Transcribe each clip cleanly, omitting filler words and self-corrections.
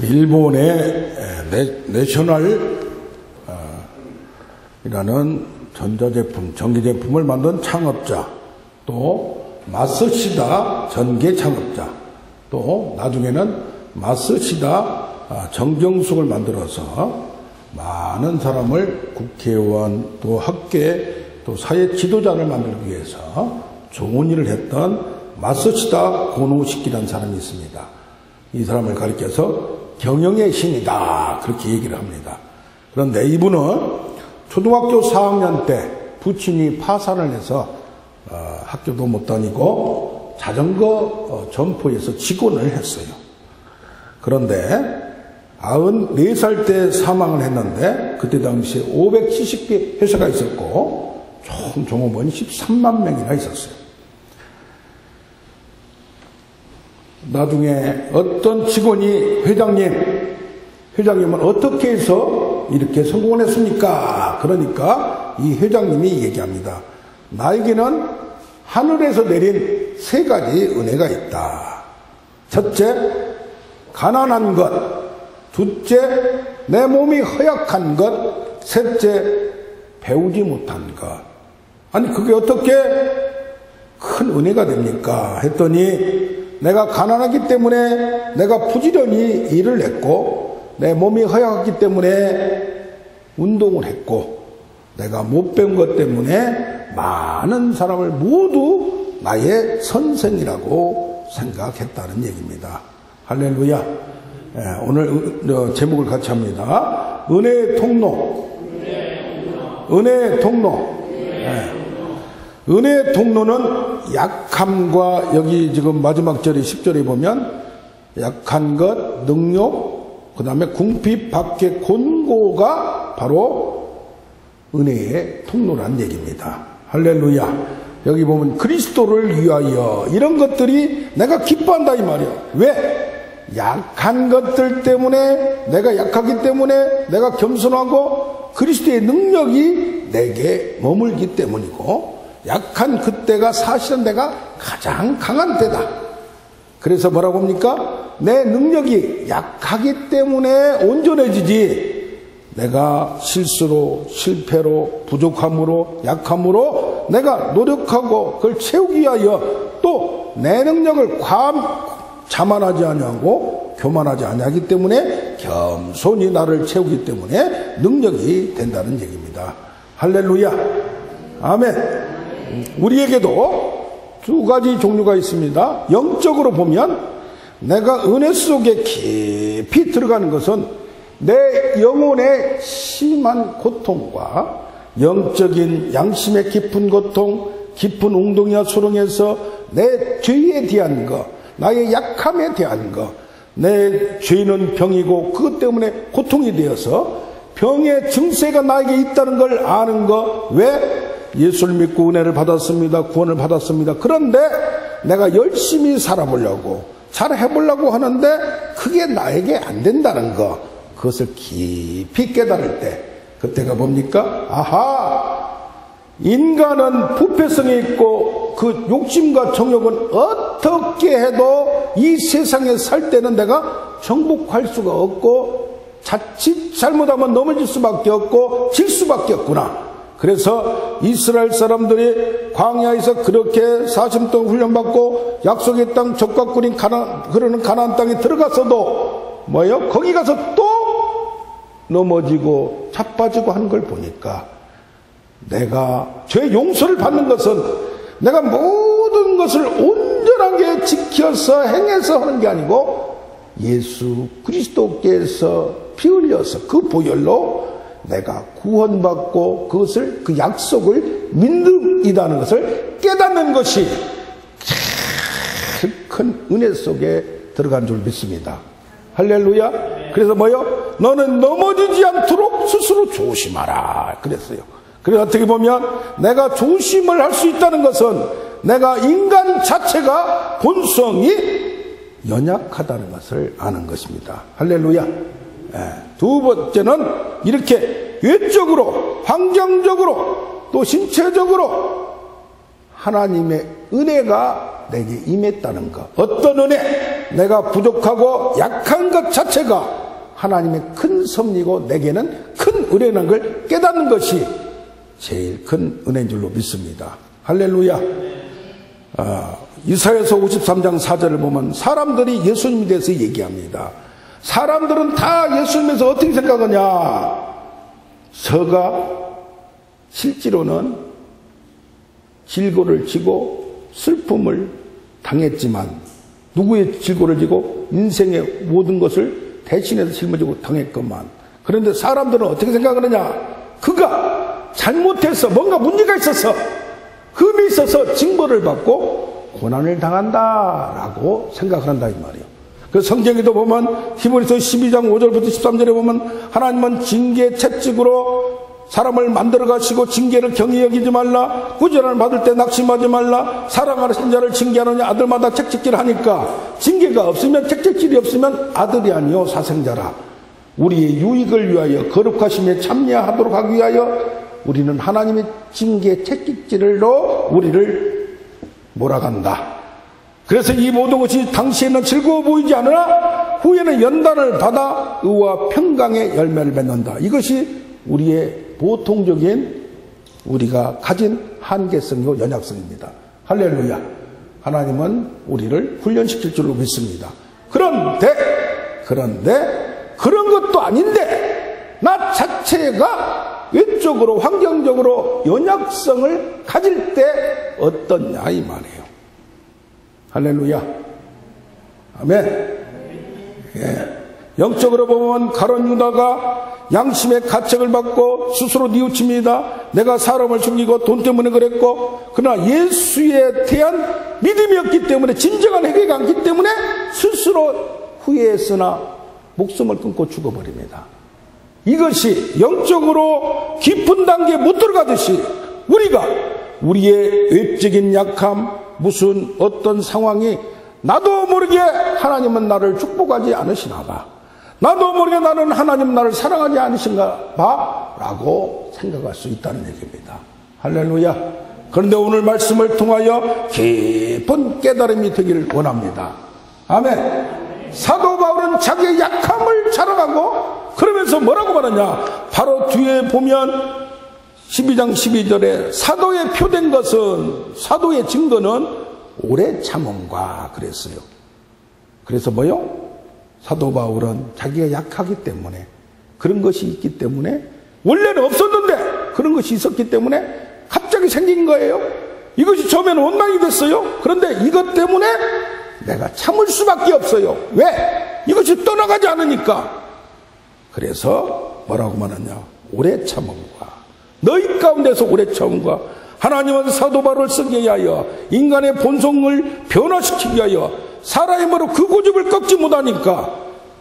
일본의 내셔널 이라는 전자제품, 전기제품을 만든 창업자, 또 마쓰시다 전기 창업자, 또 나중에는 마쓰시다 정경숙을 만들어서 많은 사람을 국회의원, 또 학계, 또 사회 지도자를 만들기 위해서 좋은 일을 했던 마쓰시다 고노시키라는 사람이 있습니다. 이 사람을 가리켜서 경영의 신이다, 그렇게 얘기를 합니다. 그런데 이분은 초등학교 4학년 때 부친이 파산을 해서 학교도 못 다니고 자전거 점포에서 직원을 했어요. 그런데 94살 때 사망을 했는데 그때 당시에 570개 회사가 있었고 총 종업원이 13만 명이나 있었어요. 나중에 어떤 직원이 회장님은 어떻게 해서 이렇게 성공을 했습니까? 그러니까 이 회장님이 얘기합니다. 나에게는 하늘에서 내린 3가지 은혜가 있다. 첫째, 가난한 것. 둘째, 내 몸이 허약한 것. 셋째, 배우지 못한 것. 아니 그게 어떻게 큰 은혜가 됩니까? 했더니 내가 가난하기 때문에 내가 부지런히 일을 했고, 내 몸이 허약하기 때문에 운동을 했고, 내가 못 배운 것 때문에 많은 사람을 모두 나의 선생이라고 생각했다는 얘기입니다. 할렐루야. 오늘 제목을 같이 합니다. 은혜의 통로. 은혜의 통로. 은혜의 통로는 약함과, 여기 지금 마지막 절에 10절에 보면 약한 것, 능욕, 그 다음에 궁핍, 박해, 곤고가 바로 은혜의 통로란 얘기입니다. 할렐루야. 여기 보면 그리스도를 위하여, 이런 것들이 내가 기뻐한다 이 말이야. 왜? 약한 것들 때문에, 내가 약하기 때문에 내가 겸손하고 그리스도의 능력이 내게 머물기 때문이고, 약한 그때가 사실은 내가 가장 강한 때다. 그래서 뭐라고 합니까? 내 능력이 약하기 때문에 온전해지지, 내가 실수로, 실패로, 부족함으로, 약함으로 내가 노력하고 그걸 채우기 위하여 또 내 능력을 자만하지 아니하고 교만하지 아니하기 때문에 겸손히 나를 채우기 때문에 능력이 된다는 얘기입니다. 할렐루야. 아멘. 우리에게도 2가지 종류가 있습니다. 영적으로 보면 내가 은혜 속에 깊이 들어가는 것은 내 영혼의 심한 고통과 영적인 양심의 깊은 고통, 깊은 웅덩이와 수렁에서 내 죄에 대한 것, 나의 약함에 대한 것, 내 죄는 병이고 그것 때문에 고통이 되어서 병의 증세가 나에게 있다는 걸 아는 것. 왜? 예수를 믿고 은혜를 받았습니다. 구원을 받았습니다. 그런데 내가 열심히 살아보려고, 잘 해보려고 하는데 그게 나에게 안 된다는 것, 그것을 깊이 깨달을 때, 그때가 뭡니까? 아하! 인간은 부패성이 있고 그 욕심과 정욕은 어떻게 해도 이 세상에 살 때는 내가 정복할 수가 없고, 자칫 잘못하면 넘어질 수밖에 없고 질 수밖에 없구나. 그래서 이스라엘 사람들이 광야에서 그렇게 40년 동안 훈련받고 약속의 땅, 적과 꿀인 그러는 가나안 땅에 들어가서도 뭐예요? 거기 가서 또 넘어지고 자빠지고 하는 걸 보니까, 내가 죄 용서를 받는 것은 내가 모든 것을 온전하게 지켜서 행해서 하는 게 아니고 예수 그리스도께서 피 흘려서 그 보혈로 내가 구원받고 그것을, 그 약속을 믿음이라는 것을 깨닫는 것이 큰 은혜 속에 들어간 줄 믿습니다. 할렐루야. 그래서 뭐요? 너는 넘어지지 않도록 스스로 조심하라 그랬어요. 그래서 어떻게 보면 내가 조심을 할 수 있다는 것은 내가 인간 자체가 본성이 연약하다는 것을 아는 것입니다. 할렐루야. 두 번째는 이렇게 외적으로, 환경적으로, 또 신체적으로 하나님의 은혜가 내게 임했다는 것. 어떤 은혜? 내가 부족하고 약한 것 자체가 하나님의 큰 섭리고 내게는 큰 은혜라는 걸 깨닫는 것이 제일 큰 은혜인 줄로 믿습니다. 할렐루야. 이사야서 53장 4절을 보면 사람들이 예수님에 대해서 얘기합니다. 사람들은 다 예수님에서 어떻게 생각하냐? 저가 실제로는 질고를 지고 슬픔을 당했지만 누구의 질고를 지고 인생의 모든 것을 대신해서 짊어지고 당했건만, 그런데 사람들은 어떻게 생각하느냐? 그가 잘못해서 뭔가 문제가 있어서 흠이 있어서 징벌을 받고 고난을 당한다라고 생각한다 이 말이에요. 그래서 성경에도 보면 히브리서 12장 5절부터 13절에 보면 하나님은 징계 채찍으로 사람을 만들어 가시고 징계를 경히 여기지 말라, 꾸지람을 받을 때 낙심하지 말라, 사랑하는 자를 징계하느니 아들마다 책찍질 하니까 징계가 없으면 책찍질이 없으면 아들이 아니요 사생자라. 우리의 유익을 위하여 거룩하심에 참여하도록 하기 위하여 우리는 하나님의 징계 책찍질로 우리를 몰아간다. 그래서 이 모든 것이 당시에는 즐거워 보이지 않으나 후에는 연단을 받아 의와 평강의 열매를 맺는다. 이것이 우리의 보통적인 우리가 가진 한계성이고 연약성입니다. 할렐루야. 하나님은 우리를 훈련시킬 줄로 믿습니다. 그런데 그런 것도 아닌데 나 자체가 외적으로 환경적으로 연약성을 가질 때 어떠냐 이 말이에요. 할렐루야. 아멘. 예. 영적으로 보면 가룟 유다가 양심의 가책을 받고 스스로 뉘우칩니다. 내가 사람을 죽이고 돈 때문에 그랬고, 그러나 예수에 대한 믿음이 없기 때문에, 진정한 회개가 않기 때문에 스스로 후회했으나 목숨을 끊고 죽어버립니다. 이것이 영적으로 깊은 단계에 못 들어가듯이 우리가 우리의 외적인 약함, 무슨 어떤 상황이 나도 모르게 하나님은 나를 축복하지 않으시나 봐, 나도 모르게 나는 하나님 나를 사랑하지 않으신가 봐 라고 생각할 수 있다는 얘기입니다. 할렐루야. 그런데 오늘 말씀을 통하여 깊은 깨달음이 되기를 원합니다. 아멘. 사도 바울은 자기의 약함을 자랑하고 그러면서 뭐라고 말하냐? 바로 뒤에 보면 12장 12절에 사도의 표된 것은, 사도의 증거는 오래 참음과 그랬어요. 그래서 뭐요? 사도 바울은 자기가 약하기 때문에, 그런 것이 있기 때문에, 원래는 없었는데 그런 것이 있었기 때문에 갑자기 생긴 거예요. 이것이 처음에는 원망이 됐어요. 그런데 이것 때문에 내가 참을 수밖에 없어요. 왜? 이것이 떠나가지 않으니까. 그래서 뭐라고 말하냐? 오래 참음과, 너희 가운데서 오래 참음과, 하나님은 사도 바울을 쓰게 하여 인간의 본성을 변화시키기 위하여 사람으로 그 고집을 꺾지 못하니까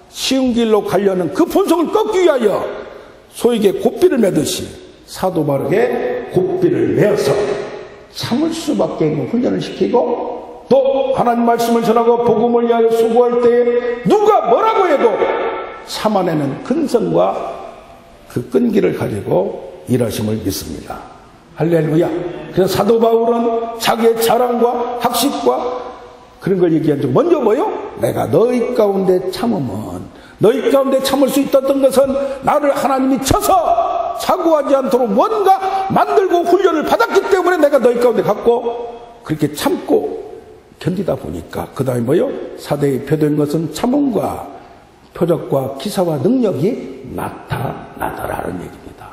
쉬운 길로 가려는 그 본성을 꺾기 위하여 소에게 고삐를 매듯이 사도 바울에게 고삐를 매어서 참을 수밖에 없는 훈련을 시키고, 또 하나님 말씀을 전하고 복음을 위하여 수고할 때에 누가 뭐라고 해도 참아내는 근성과 그 끈기를 가지고 일하심을 믿습니다. 할렐루야. 그래서 사도 바울은 자기의 자랑과 학식과 그런 걸 얘기한 적, 먼저 뭐요? 내가 너희 가운데 참으면, 너희 가운데 참을 수 있었던 것은 나를 하나님이 쳐서 사고하지 않도록 뭔가 만들고 훈련을 받았기 때문에 내가 너희 가운데 갔고, 그렇게 참고 견디다 보니까 그 다음에 뭐요? 사도의 표된 것은 참음과 표적과 기사와 능력이 나타나더라는 얘기입니다.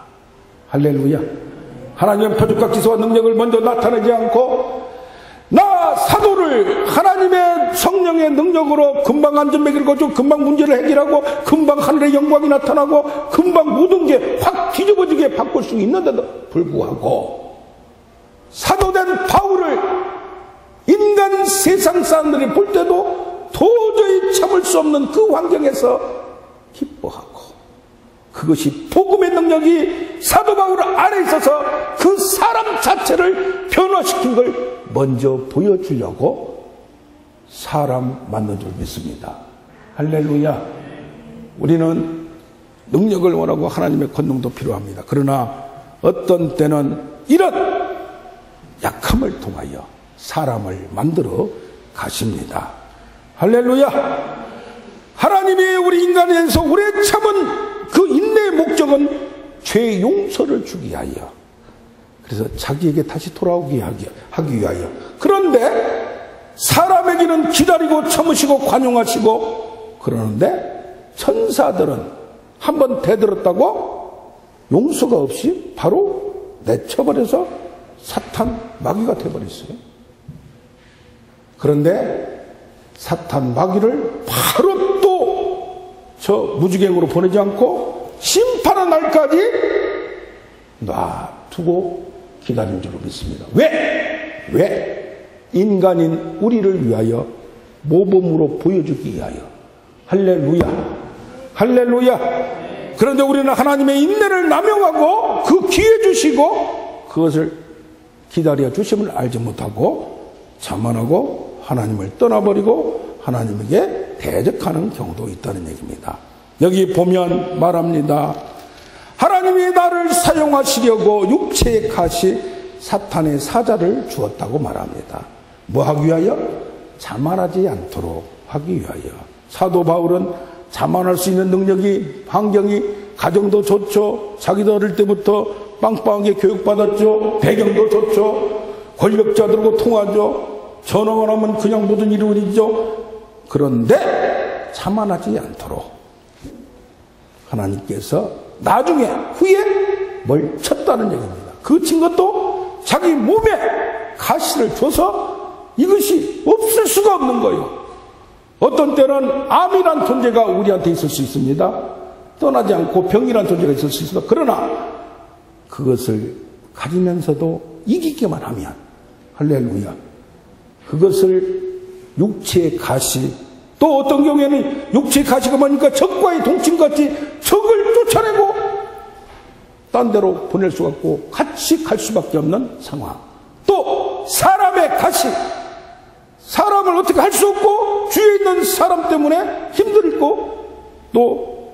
할렐루야. 하나님은 표적과 기사와 능력을 먼저 나타내지 않고 나 사도를 하나님의 성령의 능력으로 금방 안전매기를 거주고 금방 문제를 해결하고 금방 하늘의 영광이 나타나고 금방 모든 게 확 뒤집어지게 바꿀 수 있는데도 불구하고 사도된 바울을 인간 세상 사람들이 볼 때도 도저히 참을 수 없는 그 환경에서 기뻐하고, 그것이 복음의 능력이 사도 바울 안에 있어서 그 사람 자체를 변화시킨 걸 먼저 보여주려고 사람 만든 줄 믿습니다. 할렐루야. 우리는 능력을 원하고 하나님의 권능도 필요합니다. 그러나 어떤 때는 이런 약함을 통하여 사람을 만들어 가십니다. 할렐루야! 하나님이 우리 인간에 대해서 오래 참은 그 인내의 목적은 죄 용서를 주기 위하여, 그래서 자기에게 다시 돌아오게 하기 위하여. 그런데 사람에게는 기다리고 참으시고 관용하시고 그러는데 천사들은 한번 대들었다고 용서가 없이 바로 내쳐버려서 사탄 마귀가 되어버렸어요. 그런데 사탄 마귀를 바로 또 저 무지갱으로 보내지 않고 심판의 날까지 놔두고 기다린 줄로 믿습니다. 왜? 인간인 우리를 위하여 모범으로 보여주기 위하여. 할렐루야! 할렐루야! 그런데 우리는 하나님의 인내를 남용하고 그 기회 주시고 그것을 기다려 주심을 알지 못하고 자만하고 하나님을 떠나버리고 하나님에게 대적하는 경우도 있다는 얘기입니다. 여기 보면 말합니다. 하나님이 나를 사용하시려고 육체의 가시 사탄의 사자를 주었다고 말합니다. 뭐 하기 위하여? 자만하지 않도록 하기 위하여. 사도 바울은 자만할 수 있는 능력이, 환경이, 가정도 좋죠. 자기도 어릴 때부터 빵빵하게 교육받았죠. 배경도 좋죠. 권력자들하고 통하죠. 전화만 하면 그냥 모든 일이 이루어지죠. 그런데 자만하지 않도록 하나님께서 나중에 후에 뭘 쳤다는 얘기입니다. 그 친 것도 자기 몸에 가시를 줘서 이것이 없을 수가 없는 거예요. 어떤 때는 암이란 존재가 우리한테 있을 수 있습니다. 떠나지 않고 병이란 존재가 있을 수 있습니다. 그러나 그것을 가지면서도 이기기만 하면, 할렐루야, 그것을 육체의 가시, 또 어떤 경우에는 육체의 가시가 뭐니까 적과의 동침같이 적을 쫓아내고 딴 데로 보낼 수가 없고 같이 갈 수밖에 없는 상황. 또 사람의 가시, 사람을 어떻게 할 수 없고 주위에 있는 사람 때문에 힘들고 또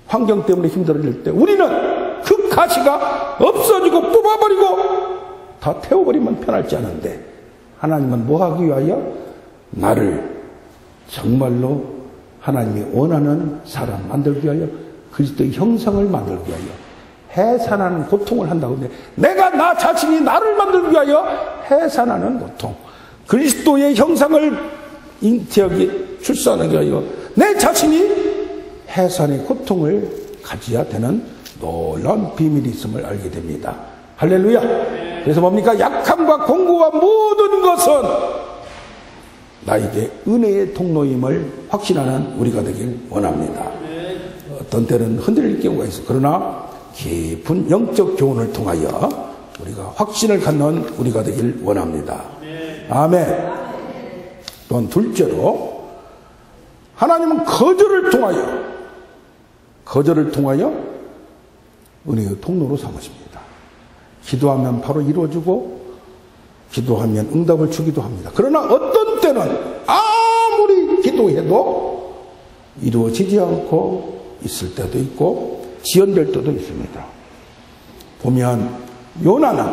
환경 때문에 힘들어질 때 우리는 그 가시가 없어지고 뽑아버리고 다 태워버리면 편할지 않은데, 하나님은 뭐 하기 위하여? 나를 정말로 하나님이 원하는 사람 만들기 위하여, 그리스도의 형상을 만들기 위하여 해산하는 고통을 한다고. 내가 나 자신이 나를 만들기 위하여 해산하는 고통, 그리스도의 형상을 잉태하기, 출산하기 위하여 내 자신이 해산의 고통을 가져야 되는 놀라운 비밀이 있음을 알게 됩니다. 할렐루야! 그래서 뭡니까? 약함과 공고와 모든 것은 나에게 은혜의 통로임을 확신하는 우리가 되길 원합니다. 어떤 때는 흔들릴 경우가 있어. 그러나 깊은 영적 교훈을 통하여 우리가 확신을 갖는 우리가 되길 원합니다. 아멘. 또한 둘째로 하나님은 거절을 통하여 은혜의 통로로 삼으십니다. 기도하면 바로 이루어지고 기도하면 응답을 주기도 합니다. 그러나 어떤 때는 아무리 기도해도 이루어지지 않고 있을 때도 있고 지연될 때도 있습니다. 보면 요나는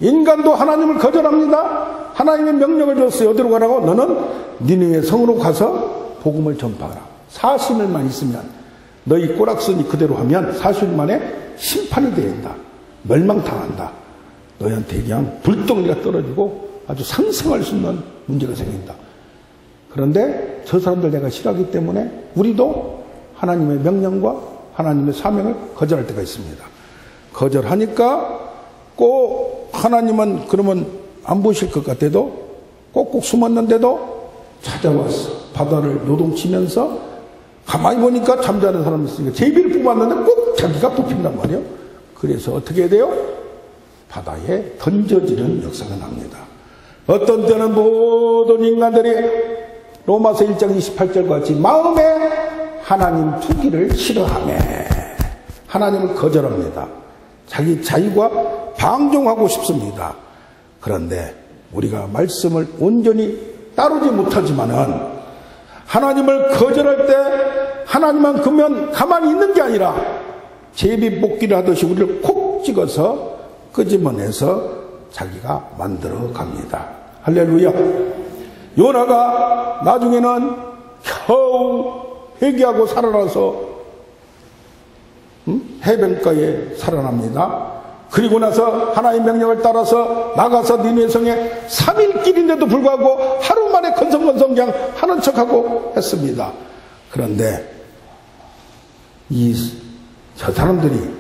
인간도 하나님을 거절합니다. 하나님의 명령을 줬어요. 어디로 가라고? 너는 니느웨 성으로 가서 복음을 전파하라. 40일만 있으면, 너희 꼬락서니 그대로 하면 40일 만에 심판이 된다. 멸망당한다. 너희한테 그냥 불덩이가 떨어지고 아주 상상할 수 없는 문제가 생긴다. 그런데 저 사람들 내가 싫어하기 때문에 우리도 하나님의 명령과 하나님의 사명을 거절할 때가 있습니다. 거절하니까 꼭 하나님은 그러면 안 보실 것 같아도 꼭꼭 숨었는데도 찾아와서 바다를 요동치면서 가만히 보니까 잠자는 사람이 있으니까 제비를 뽑았는데 꼭 자기가 뽑힌단 말이에요. 그래서 어떻게 해야 돼요? 바다에 던져지는 역사가 납니다. 어떤 때는 모든 인간들이 로마서 1장 28절 같이 마음에 하나님 두기를 싫어하며 하나님을 거절합니다. 자기 자유가 방종하고 싶습니다. 그런데 우리가 말씀을 온전히 따르지 못하지만은 하나님을 거절할 때 하나님만 그러면 가만히 있는 게 아니라 제비 뽑기를 하듯이 우리를 콕 찍어서 끄집어내서 자기가 만들어 갑니다. 할렐루야. 요나가 나중에는 겨우 회개하고 살아나서 해변가에 살아납니다. 그리고 나서 하나님의 명령을 따라서 나가서 니느웨 성에 3일길인데도 불구하고 하루 만에 건성건성 그냥 하는 척하고 했습니다. 그런데 저 사람들이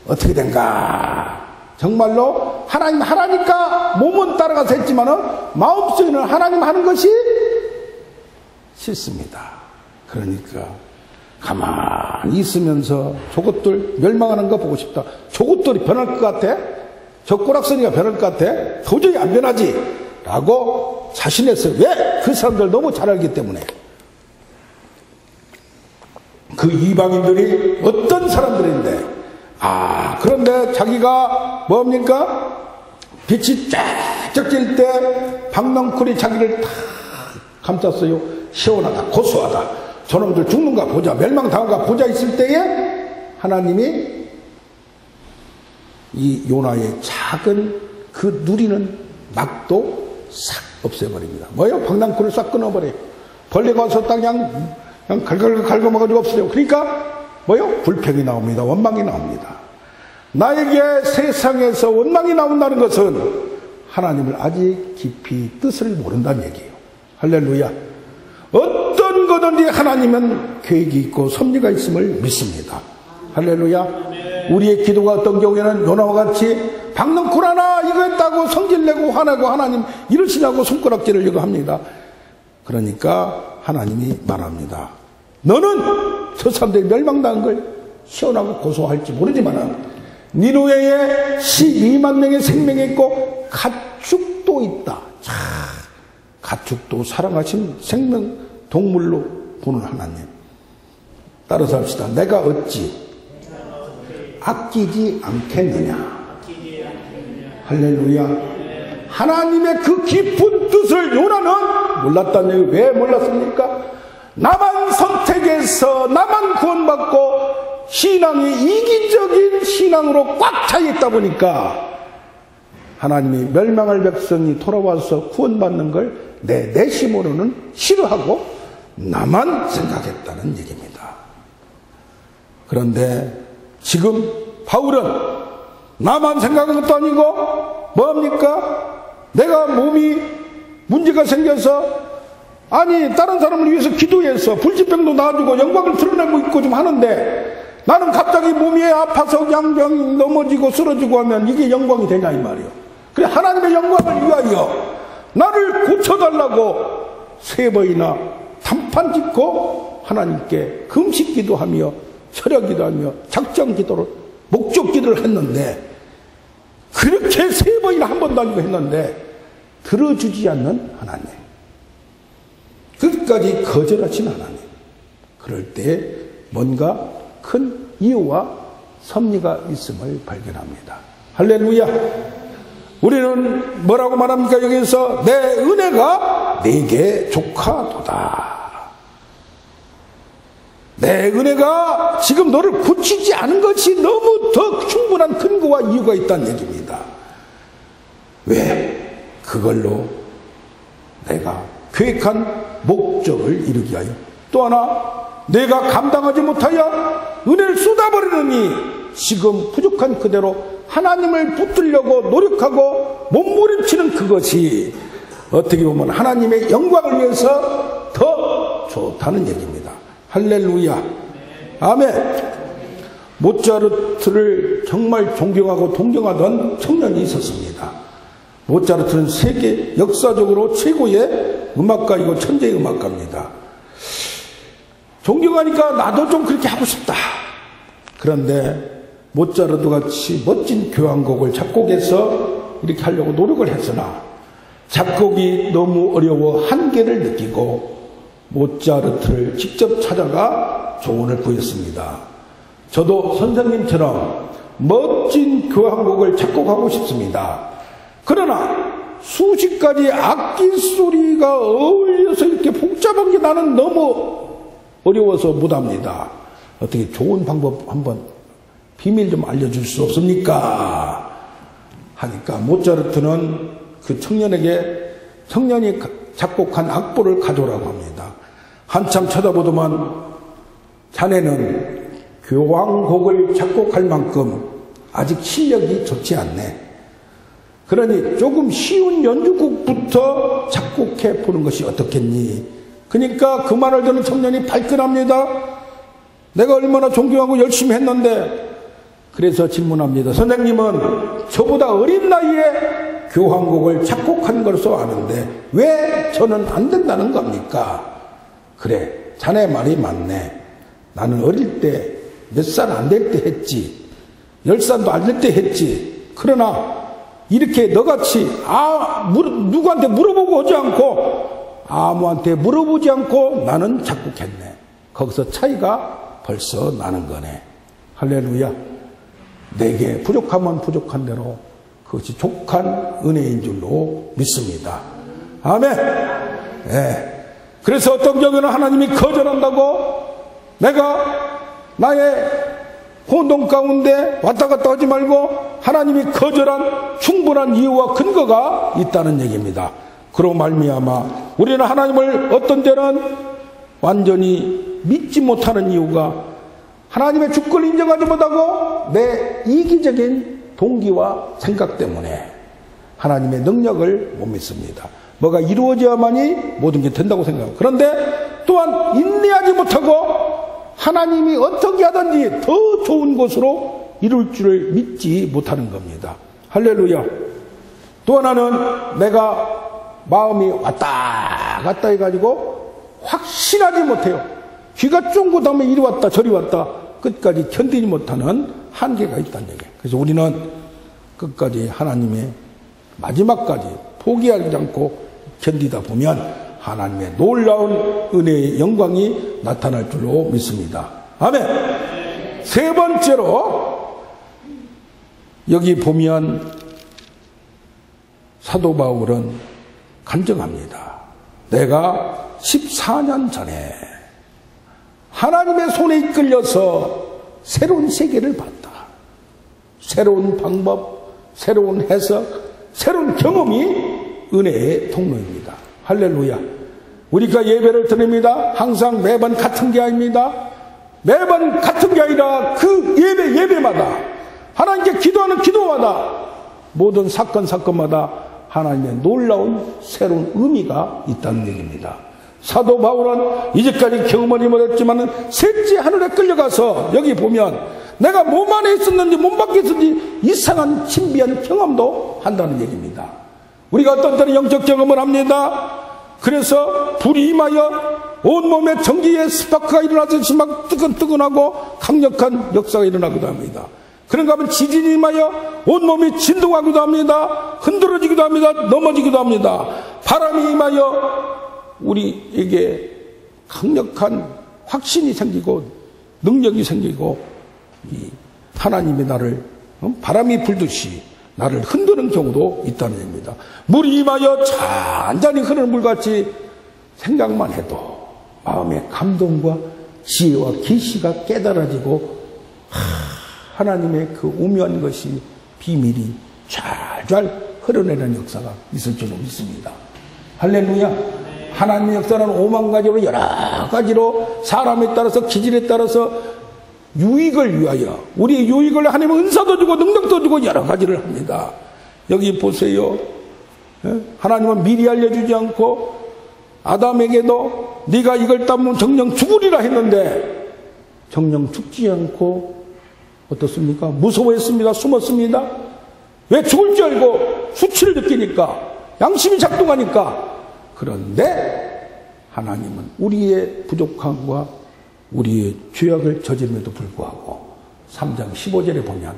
어떻게 된가? 정말로 하나님 하라니까 몸은 따라가서 했지만은 마음속에는 하나님 하는 것이 싫습니다. 그러니까 가만히 있으면서 저것들 멸망하는 거 보고 싶다. 저것들이 변할 것 같아? 저 꼬락서니가 변할 것 같아? 도저히 안 변하지 라고 자신했어요. 왜? 그 사람들 너무 잘 알기 때문에. 그 이방인들이 어떤 사람들인데, 그런데 자기가 뭡니까? 빛이 쫙쫙 질 때 박넝쿨이 자기를 다 감쌌어요. 시원하다, 고소하다. 저놈들 죽는가 보자, 멸망당한가 보자 있을 때에 하나님이 이 요나의 작은 그 누리는 막도 싹 없애버립니다. 뭐예요? 박낭쿨을 싹 끊어버려요. 벌레가 와서 딱 그냥 갈갈갈 갉아먹어가지고 없어요. 그러니까 뭐예요? 불평이 나옵니다. 원망이 나옵니다. 나에게 세상에서 원망이 나온다는 것은 하나님을 아직 깊이 뜻을 모른다는 얘기예요. 할렐루야. 어떤 거든지 하나님은 계획이 있고 섭리가 있음을 믿습니다. 할렐루야. 우리의 기도가 어떤 경우에는 요나와 같이 박넝쿨 하나 이거 했다고 성질내고 화내고 하나님 이러시냐고 손가락질을 이거 합니다. 그러니까 하나님이 말합니다. 너는 저 사람들이 멸망당한 걸 시원하고 고소할지 모르지만 니느웨에 12만 명의 생명이 있고 가축도 있다. 자, 가축도 사랑하신 생명 동물로 보는 하나님. 따라서 합시다. 내가 어찌 아끼지 않겠느냐. 할렐루야. 하나님의 그 깊은 뜻을 요나는 몰랐다는 얘기. 왜 몰랐습니까? 나만 선택해서 나만 구원받고 신앙이 이기적인 신앙으로 꽉 차 있다 보니까 하나님이 멸망할 백성이 돌아와서 구원받는 걸 내 내심으로는 싫어하고 나만 생각했다는 얘기입니다. 그런데 지금 바울은 나만 생각한 것도 아니고 뭡니까? 내가 몸이 문제가 생겨서 아니 다른 사람을 위해서 기도해서 불치병도 나아지고 영광을 드러내고 있고 좀 하는데 나는 갑자기 몸이 아파서 그냥 넘어지고 쓰러지고 하면 이게 영광이 되냐 이 말이요. 그래 하나님의 영광을 위하여 나를 고쳐달라고 3번이나 단판 짓고 하나님께 금식 기도하며 철야 기도하며 작정 기도를 목적 기도를 했는데 그렇게 3번이나 한 번도 아니고 했는데 들어주지 않는 하나님, 끝까지 거절하신 하나님. 그럴 때 뭔가 큰 이유와 섭리가 있음을 발견합니다. 할렐루야. 우리는 뭐라고 말합니까? 여기서 내 은혜가 네게 족하도다. 내 은혜가 지금 너를 고치지 않은 것이 너무 더 충분한 근거와 이유가 있다는 얘기입니다. 왜? 그걸로 내가 계획한 목적을 이루기 위하여 또 하나 내가 감당하지 못하여 은혜를 쏟아버리느니 지금 부족한 그대로 하나님을 붙들려고 노력하고 몸부림치는 그것이 어떻게 보면 하나님의 영광을 위해서 더 좋다는 얘기입니다. 할렐루야. 아멘. 모차르트를 정말 존경하고 동경하던 청년이 있었습니다. 모차르트는 세계 역사적으로 최고의 음악가이고 천재의 음악가입니다. 존경하니까 나도 좀 그렇게 하고 싶다. 그런데 모차르트 같이 멋진 교향곡을 작곡해서 이렇게 하려고 노력을 했으나 작곡이 너무 어려워 한계를 느끼고 모차르트를 직접 찾아가 조언을 구했습니다. 저도 선생님처럼 멋진 교향곡을 작곡하고 싶습니다. 그러나 수십 가지 악기 소리가 어울려서 이렇게 복잡한 게 나는 너무 어려워서 못합니다. 어떻게 좋은 방법 한번 비밀 좀 알려줄 수 없습니까? 하니까 모차르트는 그 청년이 작곡한 악보를 가져오라고 합니다. 한참 쳐다보더만 자네는 교황곡을 작곡할 만큼 아직 실력이 좋지 않네. 그러니 조금 쉬운 연주곡부터 작곡해 보는 것이 어떻겠니? 그러니까 그 말을 듣는 청년이 발끈합니다. 내가 얼마나 존경하고 열심히 했는데. 그래서 질문합니다. 선생님은 저보다 어린 나이에 교황곡을 작곡한 것으로 아는데 왜 저는 안 된다는 겁니까? 그래, 자네 말이 맞네. 나는 어릴 때 몇 살 안 될 때 했지. 10살도 안 될 때 했지. 그러나 이렇게 너같이 누구한테 물어보고 하지 않고 아무한테 물어보지 않고 나는 작곡했네. 거기서 차이가 벌써 나는 거네. 할렐루야. 내게 부족하면 부족한 대로 그것이 족한 은혜인 줄로 믿습니다. 아멘. 네. 그래서 어떤 경우는 하나님이 거절한다고 내가 나의 혼돈 가운데 왔다 갔다 하지 말고 하나님이 거절한 충분한 이유와 근거가 있다는 얘기입니다. 그로 말미암아 우리는 하나님을 어떤 때는 완전히 믿지 못하는 이유가 하나님의 주권을 인정하지 못하고 내 이기적인 동기와 생각 때문에 하나님의 능력을 못 믿습니다. 뭐가 이루어져야만이 모든 게 된다고 생각하고, 그런데 또한 인내하지 못하고 하나님이 어떻게 하든지 더 좋은 것으로 이룰 줄을 믿지 못하는 겁니다. 할렐루야. 또 하나는 내가 마음이 왔다 갔다 해가지고 확신하지 못해요. 귀가 쫑긋하면 이리 왔다 저리 왔다 끝까지 견디지 못하는 한계가 있다는 얘기예요. 그래서 우리는 끝까지 하나님의 마지막까지 포기하지 않고 견디다 보면 하나님의 놀라운 은혜의 영광이 나타날 줄로 믿습니다. 아멘. 세 번째로 여기 보면 사도 바울은 간증합니다. 내가 14년 전에 하나님의 손에 이끌려서 새로운 세계를 봤다. 새로운 방법, 새로운 해석, 새로운 경험이 은혜의 통로입니다. 할렐루야. 우리가 예배를 드립니다. 항상 매번 같은 게 아닙니다. 매번 같은 게 아니라 그 예배마다 하나님께 기도하는 기도마다 모든 사건마다 하나님의 놀라운 새로운 의미가 있다는 얘기입니다. 사도 바울은 이제까지 경험을 못했지만 셋째 하늘에 끌려가서 여기 보면 내가 몸 안에 있었는지 몸 밖에 있었는지 이상한 신비한 경험도 한다는 얘기입니다. 우리가 어떤 때는 영적 경험을 합니다. 그래서 불이 임하여 온몸에 전기의 스파크가 일어나듯이 막 뜨끈뜨끈하고 강력한 역사가 일어나기도 합니다. 그런가 하면 지진이 임하여 온몸이 진동하기도 합니다. 흔들어지기도 합니다. 넘어지기도 합니다. 바람이 임하여 우리에게 강력한 확신이 생기고 능력이 생기고 하나님이 나를 바람이 불듯이 나를 흔드는 경우도 있다는 얘기입니다. 물이 임하여 잔잔히 흐르는 물같이 생각만 해도 마음의 감동과 지혜와 계시가 깨달아지고 하나님의 그 오묘한 것이 비밀이 잘 흐르내는 역사가 있을 줄로 믿습니다. 할렐루야. 하나님의 역사는 5만 가지로 여러 가지로 사람에 따라서 기질에 따라서 유익을 위하여 우리의 유익을 하나님은 은사도 주고 능력도 주고 여러 가지를 합니다. 여기 보세요. 하나님은 미리 알려주지 않고 아담에게도 네가 이걸 따면 정령 죽으리라 했는데 정령 죽지 않고 어떻습니까? 무서워했습니다. 숨었습니다. 왜 죽을 줄 알고 수치를 느끼니까 양심이 작동하니까. 그런데 하나님은 우리의 부족함과 우리의 죄악을 저짐에도 불구하고 3장 15절에 보면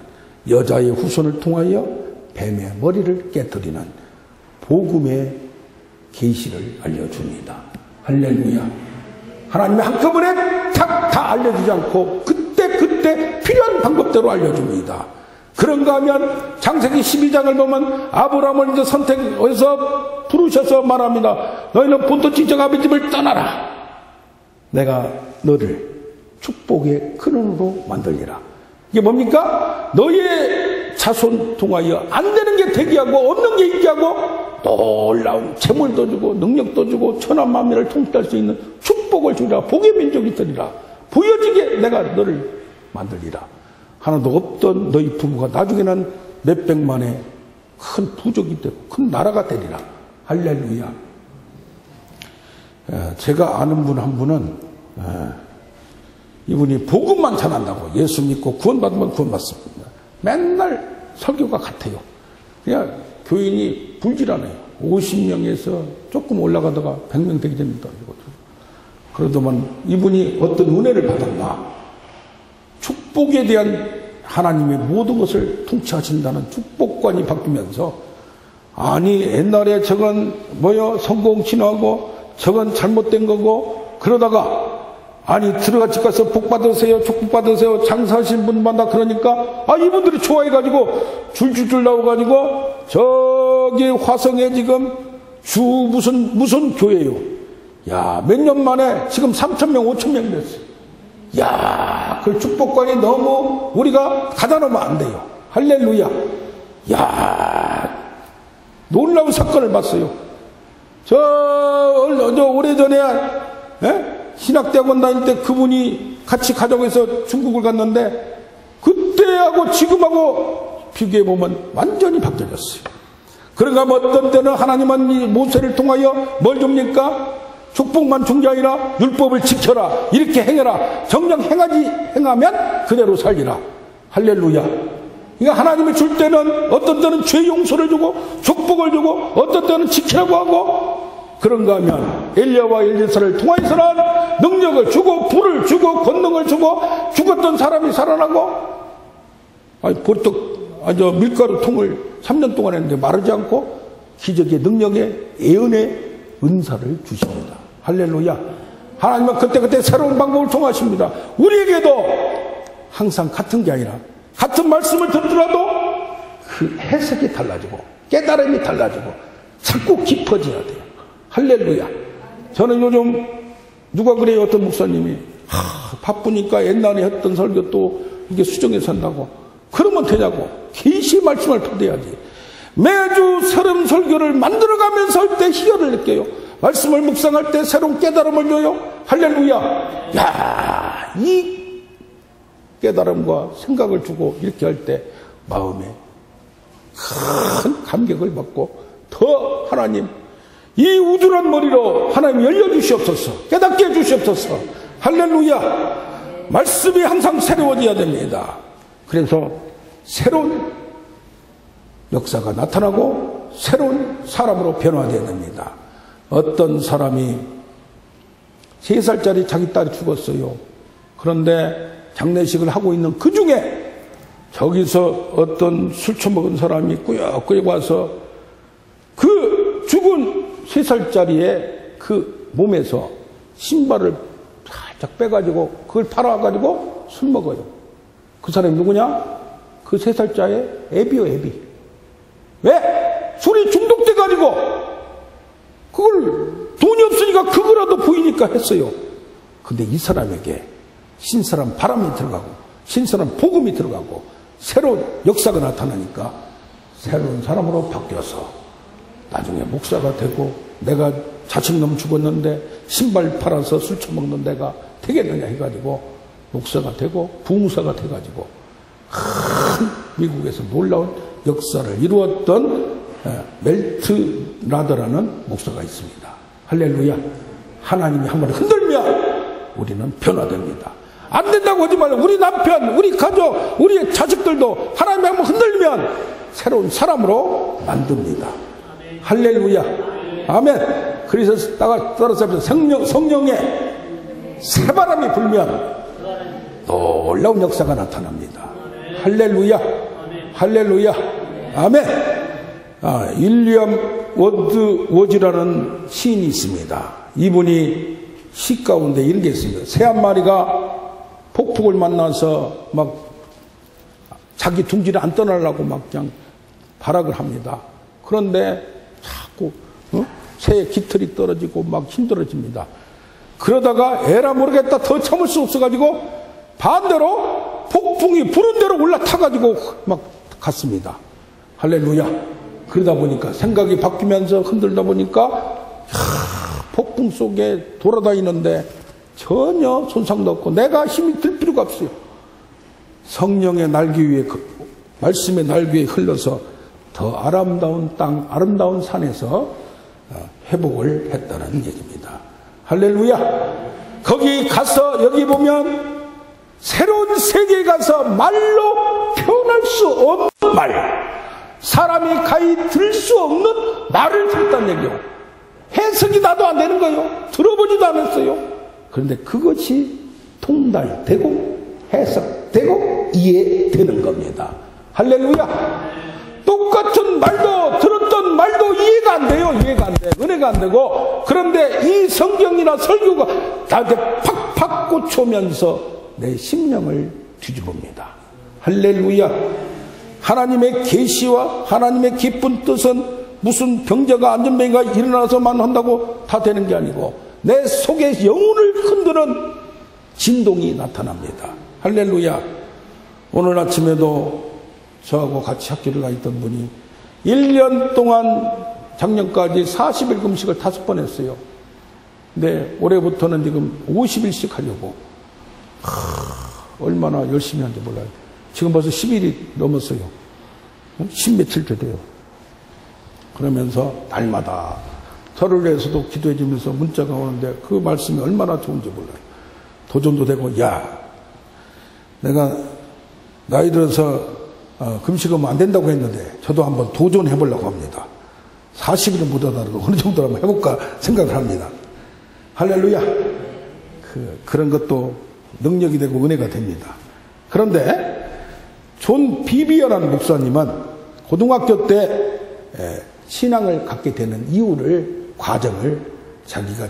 여자의 후손을 통하여 뱀의 머리를 깨뜨리는 복음의 계시를 알려줍니다. 할렐루야. 하나님이 한꺼번에 다 알려주지 않고 그때 필요한 방법대로 알려줍니다. 그런가 하면 창세기 12장을 보면 아브라함을 이제 선택해서 부르셔서 말합니다. 너희는 본토 지정 아버지 집을 떠나라. 내가 너를 축복의 근원으로 만들리라. 이게 뭡니까? 너희의 자손 통하여 안 되는 게 되게 하고 없는 게 있게 하고 놀라운 재물도 주고 능력도 주고 천한 만민을 통치할 수 있는 축복을 주리라. 복의 민족이 되리라. 부여지게 내가 너를 만들리라. 하나도 없던 너희 부부가 나중에는 몇백만의 큰 부족이 되고 큰 나라가 되리라. 할렐루야. 제가 아는 분 한 분은 이분이 복음만 전한다고 예수 믿고 구원받으면 구원받습니다. 맨날 설교가 같아요. 그냥 교인이 불질하네요. 50명에서 조금 올라가다가 100명 되게 됩니다. 그러더만 이분이 어떤 은혜를 받았나? 축복에 대한 하나님의 모든 것을 통치하신다는 축복관이 바뀌면서 아니 옛날에 저건 성공 신화하고 저건 잘못된 거고 그러다가 아니 들어가 집 가서 복 받으세요 축복 받으세요 장사하신 분마다 그러니까 이분들이 좋아해가지고 줄줄줄 나와가지고 저기 화성에 지금 주 무슨 교회요. 야, 몇 년 만에 지금 3,000명 5,000명 됐어요. 야, 그 축복관이 너무 우리가 가다 놓으면 안 돼요. 할렐루야. 야, 놀라운 사건을 봤어요. 저 오래전에 신학대학원 다닐 때 그분이 같이 가자고 해서 중국을 갔는데 그때하고 지금하고 비교해보면 완전히 바뀌어졌어요. 그런가 어떤 때는 하나님은 이 모세를 통하여 뭘 줍니까? 축복만 준 게 아니라 율법을 지켜라. 이렇게 행해라. 정녕 행하면 그대로 살리라. 할렐루야. 그러니까 하나님이 줄 때는 어떤 때는 죄 용서를 주고 축복을 주고 어떤 때는 지키라고 하고 그런가 하면 엘리야와 엘리사를 통하여서는 능력을 주고 불을 주고 권능을 주고 죽었던 사람이 살아나고 보통 밀가루 통을 3년 동안 했는데 마르지 않고 기적의 능력의 예언의 은사를 주십니다. 할렐루야. 하나님은 그때그때 새로운 방법을 통하십니다. 우리에게도 항상 같은 게 아니라 같은 말씀을 듣더라도 그 해석이 달라지고 깨달음이 달라지고 자꾸 깊어져야 돼요. 할렐루야. 저는 요즘 누가 그래요? 어떤 목사님이 바쁘니까 옛날에 했던 설교 또 이게 수정해서 한다고. 그러면 되냐고. 계시의 말씀을 받아야지. 매주 새로운 설교를 만들어가면서 할 때 희열을 느껴요. 말씀을 묵상할 때 새로운 깨달음을 줘요. 할렐루야. 야, 이 깨달음과 생각을 주고 이렇게 할 때 마음에 큰 감격을 받고 더 하나님 이 우둔한 머리로 하나님 열려주시옵소서. 깨닫게 해주시옵소서. 할렐루야. 말씀이 항상 새로워져야 됩니다. 그래서 새로운 역사가 나타나고 새로운 사람으로 변화되어야 됩니다. 어떤 사람이 3살짜리 자기 딸이 죽었어요. 그런데 장례식을 하고 있는 그 중에 저기서 어떤 술 처먹은 사람이 꾸역꾸역 와서 그 죽은 3살짜리의 그 몸에서 신발을 살짝 빼가지고 그걸 팔아가지고 술 먹어요. 그 사람이 누구냐? 그 3살짜리 애비요, 애비. 왜? 술이 중독돼가지고 그걸 돈이 없으니까 그거라도 보이니까 했어요. 근데 이 사람에게 신사람 바람이 들어가고 신사람 복음이 들어가고 새로운 역사가 나타나니까 새로운 사람으로 바뀌어서 나중에 목사가 되고 내가 자식놈 죽었는데 신발 팔아서 술 처먹는 데가 되겠느냐 해가지고 목사가 되고 부무사가 돼가지고 큰 미국에서 놀라운 역사를 이루었던 멜트라더라는 목사가 있습니다. 할렐루야. 하나님이 한번 흔들면 우리는 변화됩니다. 안 된다고 하지 말고 우리 남편, 우리 가족, 우리 자식들도 하나님이 한번 흔들면 새로운 사람으로 만듭니다. 할렐루야. 아멘. 그래서 따라서 성령의 새바람이 불면 놀라운 역사가 나타납니다. 할렐루야. 할렐루야. 아멘. 윌리엄 워드워즈라는 시인이 있습니다. 이분이 시 가운데 이런 게 있습니다. 새 한 마리가 폭풍을 만나서 막 자기 둥지를 안 떠나려고 막 그냥 발악을 합니다. 그런데 자꾸 새의 깃털이 떨어지고 막 힘들어집니다. 그러다가 에라 모르겠다 더 참을 수 없어가지고 반대로 폭풍이 부른 대로 올라타가지고 막 갔습니다. 할렐루야. 그러다 보니까 생각이 바뀌면서 흔들다 보니까 폭풍 속에 돌아다니는데 전혀 손상도 없고 내가 힘이 들 필요가 없어요. 성령의 날개 위에, 말씀의 날개 위에 흘러서 더 아름다운 땅, 아름다운 산에서 회복을 했다는 얘기입니다. 할렐루야. 거기 가서 여기 보면 새로운 세계에 가서 말로 표현할 수 없는 말, 사람이 가히 들 수 없는 말을 들었다는 얘기요. 해석이 나도 안 되는 거예요. 들어보지도 않았어요. 그런데 그것이 통달되고 해석되고 이해되는 겁니다. 할렐루야. 똑같은 말도 들었던 말도 이해가 안 돼요. 이해가 안 돼. 은혜가 안 되고. 그런데 이 성경이나 설교가 나한테 팍팍 꽂혀오면서 내 심령을 뒤집습니다. 할렐루야. 하나님의 계시와 하나님의 깊은 뜻은 무슨 병자가 안전뱅이가 일어나서만 한다고 다 되는 게 아니고 내 속에 영혼을 흔드는 진동이 나타납니다. 할렐루야. 오늘 아침에도 저하고 같이 학교를 가 있던 분이 1년 동안 작년까지 40일 금식을 5번 했어요. 근데 올해부터는 지금 50일씩 하려고. 얼마나 열심히 하는지 몰라요. 지금 벌써 10일이 넘었어요. 10며칠째 돼요. 그러면서 날마다 저를 위해서도 기도해 주면서 문자가 오는데 그 말씀이 얼마나 좋은지 몰라요. 도전도 되고, 야, 내가 나이 들어서 금식하면 안 된다고 했는데 저도 한번 도전해 보려고 합니다. 40일은 못하더라도 어느 정도 한번 해볼까 생각을 합니다. 할렐루야. 그런 것도 능력이 되고 은혜가 됩니다. 그런데 존 비비어라는 목사님은 고등학교 때 신앙을 갖게 되는 이유를, 과정을 자기가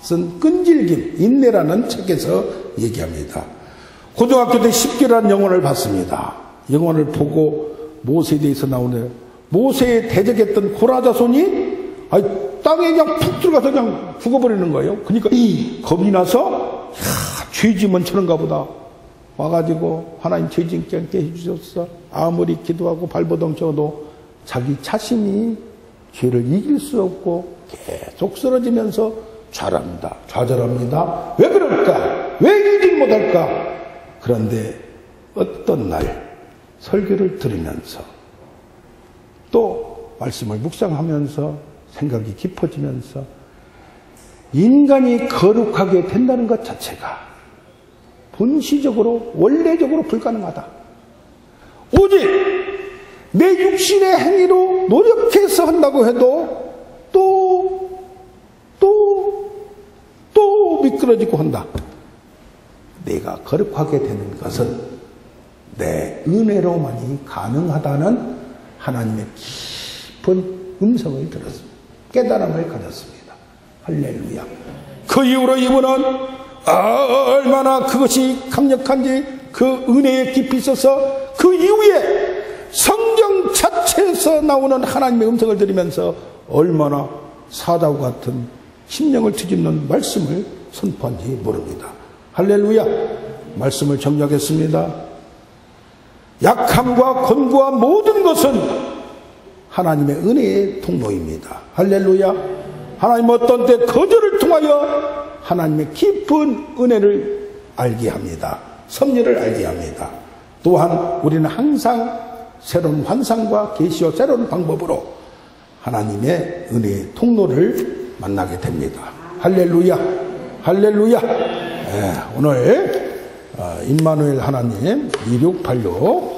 쓴 끈질김, 인내라는 책에서 얘기합니다. 고등학교 때 10개라는 영혼을 봤습니다. 영혼을 보고 모세에 대해서 나오네요. 모세에 대적했던 고라자손이 땅에 그냥 푹 들어가서 그냥 죽어버리는 거예요. 그러니까 겁이 나서 죄지면 저런가 보다 와가지고 하나님 죄짓지 않게 해주셨어. 아무리 기도하고 발버둥 쳐도 자기 자신이 죄를 이길 수 없고 계속 쓰러지면서 좌절합니다. 왜 그럴까? 왜 이기지 못할까? 그런데 어떤 날 설교를 들으면서 또 말씀을 묵상하면서 생각이 깊어지면서 인간이 거룩하게 된다는 것 자체가 본시적으로 원래적으로 불가능하다. 오직 내 육신의 행위로 노력해서 한다고 해도 또 미끄러지고 한다. 내가 거룩하게 되는 것은 내 은혜로만이 가능하다는 하나님의 깊은 음성을 들었습니다. 깨달음을 가졌습니다. 할렐루야. 그 이후로 이분은 얼마나 그것이 강력한지 그 은혜에 깊이 있어서 그 이후에 성경 자체에서 나오는 하나님의 음성을 들으면서 얼마나 사자와 같은 심령을 뒤집는 말씀을 선포한지 모릅니다. 할렐루야. 말씀을 정리하겠습니다. 약함과 권고와 모든 것은 하나님의 은혜의 통로입니다. 할렐루야. 하나님 어떤 때 거절을 통하여 하나님의 깊은 은혜를 알게 합니다. 섭리를 알게 합니다. 또한 우리는 항상 새로운 환상과 계시와 새로운 방법으로 하나님의 은혜의 통로를 만나게 됩니다. 할렐루야. 할렐루야. 오늘 임마누엘 하나님 2686